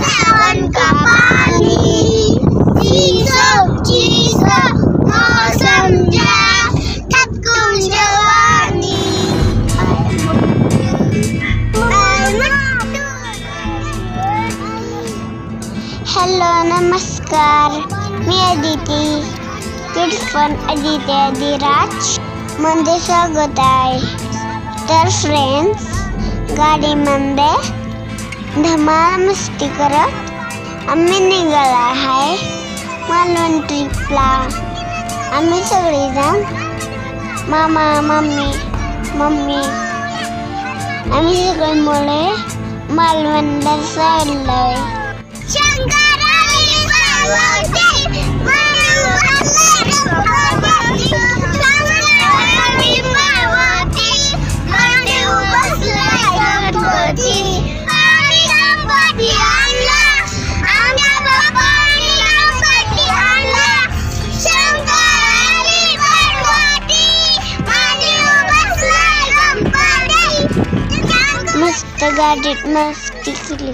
सावन का पानी मौसम जवानी। हेलो नमस्कार, मी अदिती किडफन अदिती अधिराज मध्ये स्वागत आहे। तर फ्रेंड्स, गाडीमध्ये धमाल मस्ती करत आम्ही निघाला आहे मालवण ट्रिपला। आम्ही सगळेजण मामा मम्मी आम्ही सगळे मुले मालवणला चाललोय। मस्त गाडीत मस्ती केली,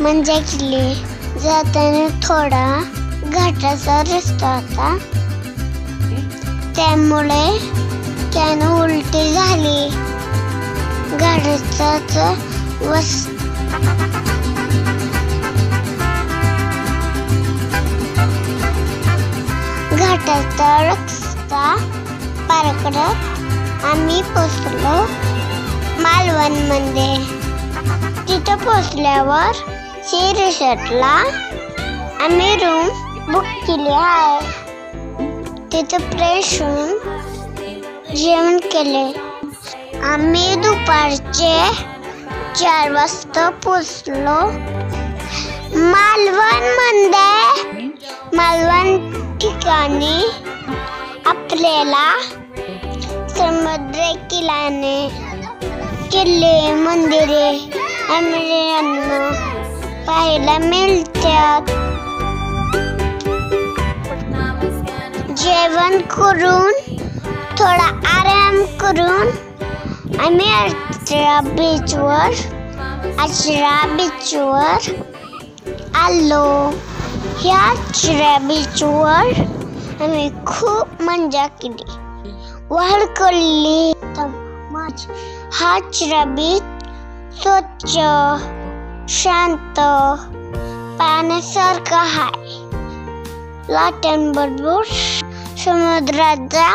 मजा केली। जाताना थोडा घाटाचा रस्ता होता, त्यामुळे त्यानं उलटी झाली। घाटाचा रस्ता पार करत आम्ही पोचलो मालवण मध्ये। तिथं पोचल्यावर सी रिसॉर्टला आम्ही रूम बुक केली आहे। तिथं फ्रेश होऊन जेवण केले। आम्ही दुपारचे 4 वाजता पोचलो मालवण ठिकाणी आपल्याला समुद्र किल्ले मंदिरे अमरावती पाहायला मिळतात। जेवण करून थोडा आराम करून आम्ही आचरा बीचवर आलो। ह्या आचरा बीचवर आम्ही खूप मजा केली, वाढ केली। हा आचरा बीच स्वच्छ शांत पाण्यासारखा आहे। लाटांबरोबर समुद्राच्या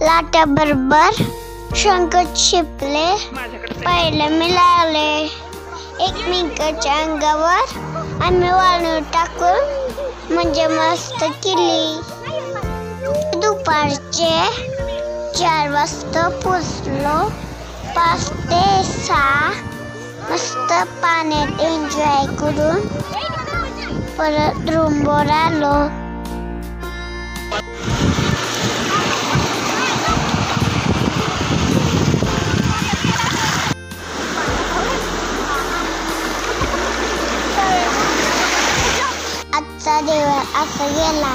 लाटांबरोबर शंख शिपले पाहायला मिळाले। एकमेकांच्या अंगावर आम्ही वाळू टाकून मजा मस्त केली। दुपारचे 4 वाजता पोचलो। 5 ते 6 मस्त पाण्यात एन्जॉय करून परत रूमवर आलो। आजचा दिवस असा गेला।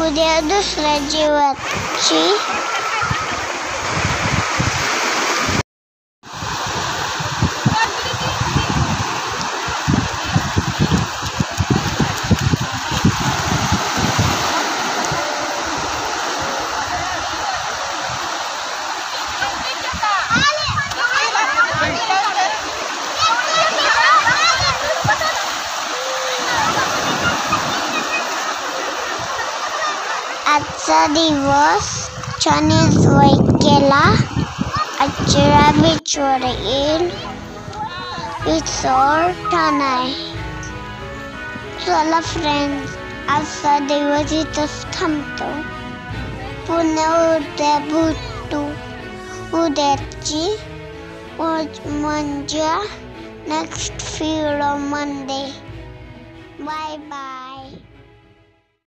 उद्या दुसऱ्या दिवशी आजचा दिवस छान एन्जॉय केला। आचरा बीचवर येईल, रिसॉर्ट छान आहे। चला फ्रेंड्स, आजचा दिवस इथंच थांबतो। पुन्हा उद्या भेटू। उद्याची मजा नेक्स्ट व्हिडिओ मध्ये। Bye bye.